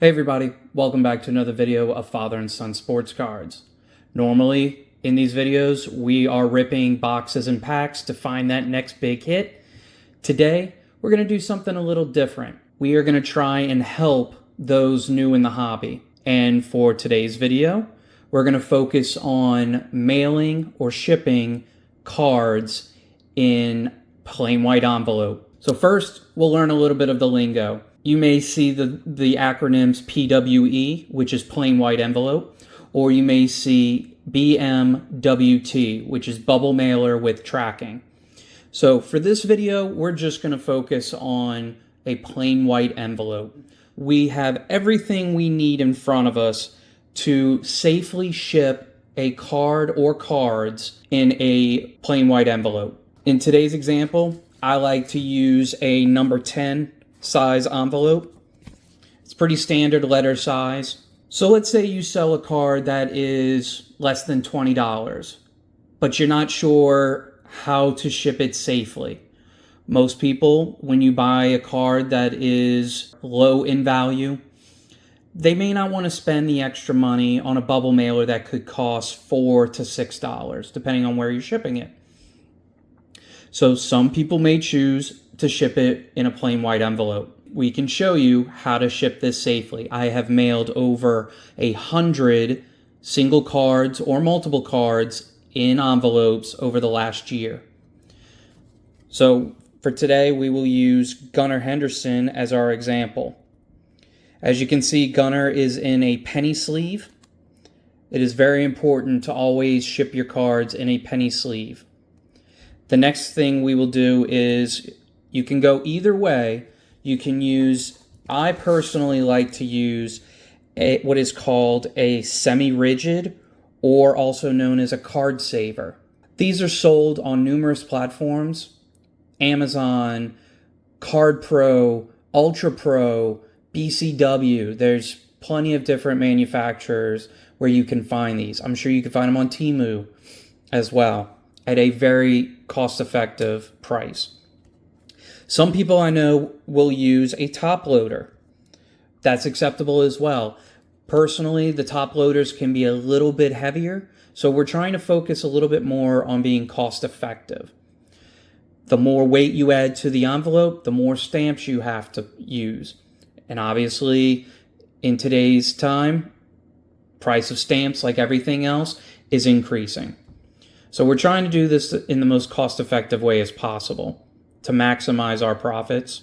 Hey everybody, welcome back to another video of Father and Son Sports Cards. Normally, in these videos, we are ripping boxes and packs to find that next big hit. Today, we're going to do something a little different. We are going to try and help those new in the hobby. And for today's video, we're going to focus on mailing or shipping cards in plain white envelope. So first, we'll learn a little bit of the lingo. You may see the acronyms PWE, which is plain white envelope, or you may see BMWT, which is bubble mailer with tracking. So for this video, we're just going to focus on a plain white envelope. We have everything we need in front of us to safely ship a card or cards in a plain white envelope. In today's example, I like to use a number 10 size envelope. It's pretty standard letter size. So let's say you sell a card that is less than $20, but you're not sure how to ship it safely. Most people, when you buy a card that is low in value, they may not want to spend the extra money on a bubble mailer that could cost $4 to $6, depending on where you're shipping it. So some people may choose to ship it in a plain white envelope. We can show you how to ship this safely. I have mailed over 100 single cards or multiple cards in envelopes over the last year. So for today, we will use Gunnar Henderson as our example. As you can see, Gunnar is in a penny sleeve. It is very important to always ship your cards in a penny sleeve. The next thing we will do is you can go either way. You can use, I personally like to use what is called a semi-rigid, or also known as a card saver. These are sold on numerous platforms: Amazon, Card Pro, Ultra Pro, BCW. There's plenty of different manufacturers where you can find these. I'm sure you can find them on Temu as well at a very cost-effective price. Some people I know will use a top loader. That's acceptable as well. Personally, the top loaders can be a little bit heavier, so we're trying to focus a little bit more on being cost-effective. The more weight you add to the envelope, the more stamps you have to use. And obviously, in today's time, price of stamps, like everything else, is increasing. So we're trying to do this in the most cost-effective way as possible to maximize our profits.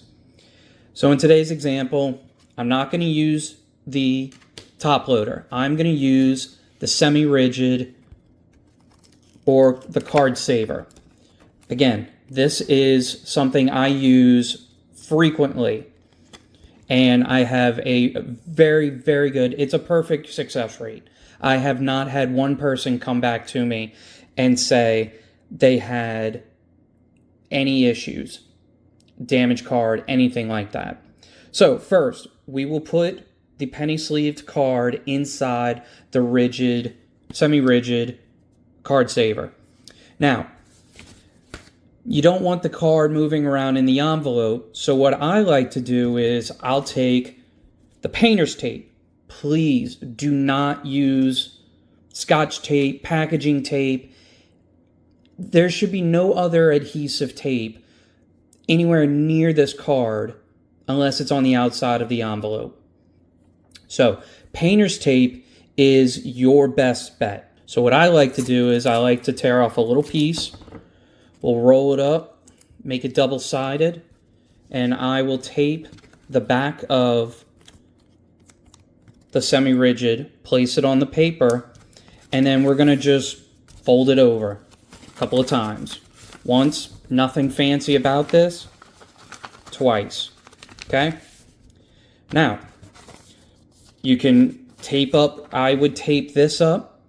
So in today's example, I'm not going to use the top loader. I'm going to use the semi-rigid or the card saver. Again, this is something I use frequently, and I have a very, very good, it's a perfect success rate. I have not had one person come back to me and say they had any issues, damaged card, anything like that. So first, we will put the penny sleeved card inside the rigid, semi-rigid card saver. Now, you don't want the card moving around in the envelope, so what I like to do is I'll take the painter's tape. Please do not use Scotch tape, packaging tape. There should be no other adhesive tape anywhere near this card unless it's on the outside of the envelope. So painter's tape is your best bet. So what I like to do is I like to tear off a little piece. We'll roll it up, make it double-sided, and I will tape the back of the semi-rigid, place it on the paper, and then we're going to just fold it over a couple of times. Once, nothing fancy about this. Twice. Okay? Now, you can tape up, I would tape this up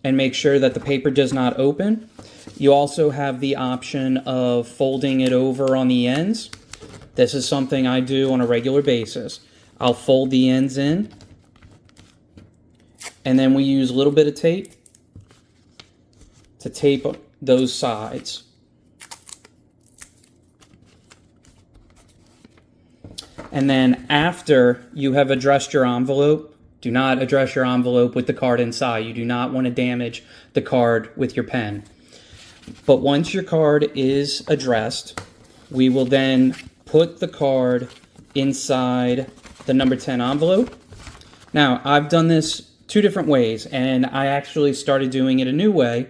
and make sure that the paper does not open. You also have the option of folding it over on the ends. This is something I do on a regular basis. I'll fold the ends in, and then we use a little bit of tape to tape those sides. And then after you have addressed your envelope, do not address your envelope with the card inside. You do not want to damage the card with your pen. But once your card is addressed, we will then put the card inside the number 10 envelope. Now, I've done this 2 different ways, and I actually started doing it a new way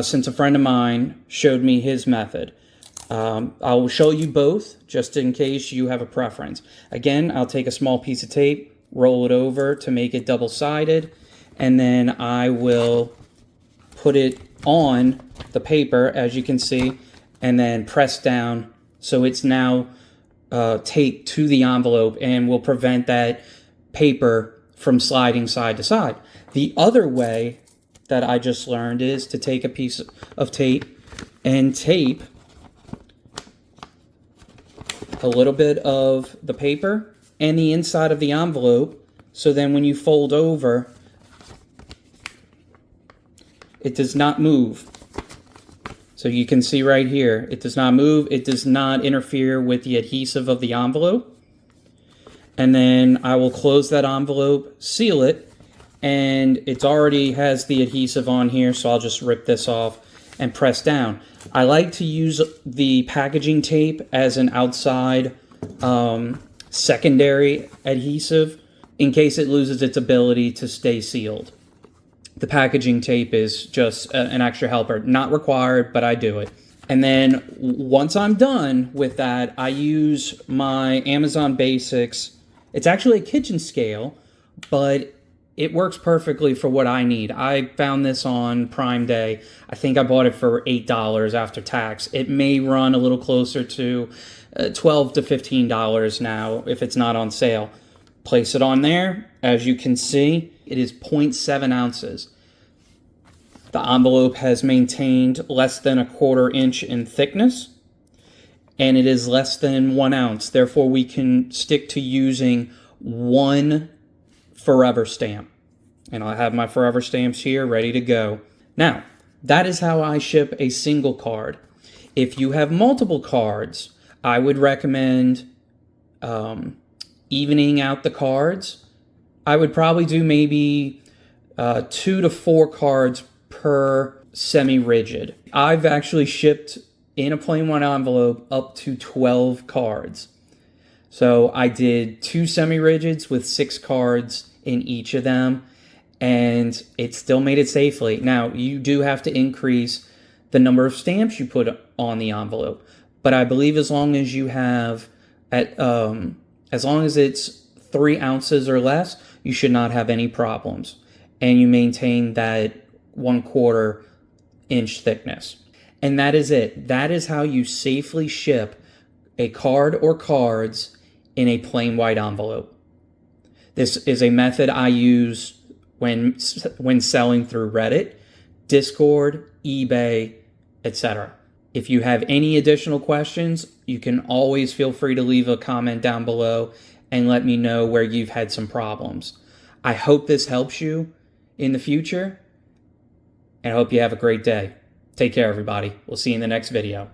since a friend of mine showed me his method. I'll show you both just in case you have a preference. Again, I'll take a small piece of tape, roll it over to make it double-sided, and then I will put it on the paper, as you can see, and then press down so it's now taped to the envelope and will prevent that paper from sliding side to side. The other way that I just learned is to take a piece of tape and tape a little bit of the paper and the inside of the envelope, so then when you fold over, it does not move. So you can see right here, it does not move. It does not interfere with the adhesive of the envelope. And then I will close that envelope, seal it, and it already has the adhesive on here, so I'll just rip this off and press down. I like to use the packaging tape as an outside secondary adhesive in case it loses its ability to stay sealed. The packaging tape is just an extra helper. Not required, but I do it. And then once I'm done with that, I use my Amazon Basics. It's actually a kitchen scale, but it works perfectly for what I need. I found this on Prime Day. I think I bought it for $8 after tax. It may run a little closer to $12 to $15 now if it's not on sale. Place it on there. As you can see, it is 0.7 ounces. The envelope has maintained less than a 1/4 inch in thickness, and it is less than 1 ounce. Therefore, we can stick to using 1 Forever stamp. And I have my Forever stamps here ready to go. Now, that is how I ship a single card. If you have multiple cards, I would recommend evening out the cards. I would probably do maybe 2 to 4 cards per semi-rigid. I've actually shipped in a plain white envelope up to 12 cards. So I did 2 semi-rigids with 6 cards in each of them, and it still made it safely. Now, you do have to increase the number of stamps you put on the envelope, but I believe as long as you have as long as it's 3 ounces or less, you should not have any problems, and you maintain that 1/4 inch thickness. And that is it. That is how you safely ship a card or cards in a plain white envelope. This is a method I use when selling through Reddit, Discord, eBay, etc. If you have any additional questions, you can always feel free to leave a comment down below and let me know where you've had some problems. I hope this helps you in the future, and I hope you have a great day. Take care, everybody. We'll see you in the next video.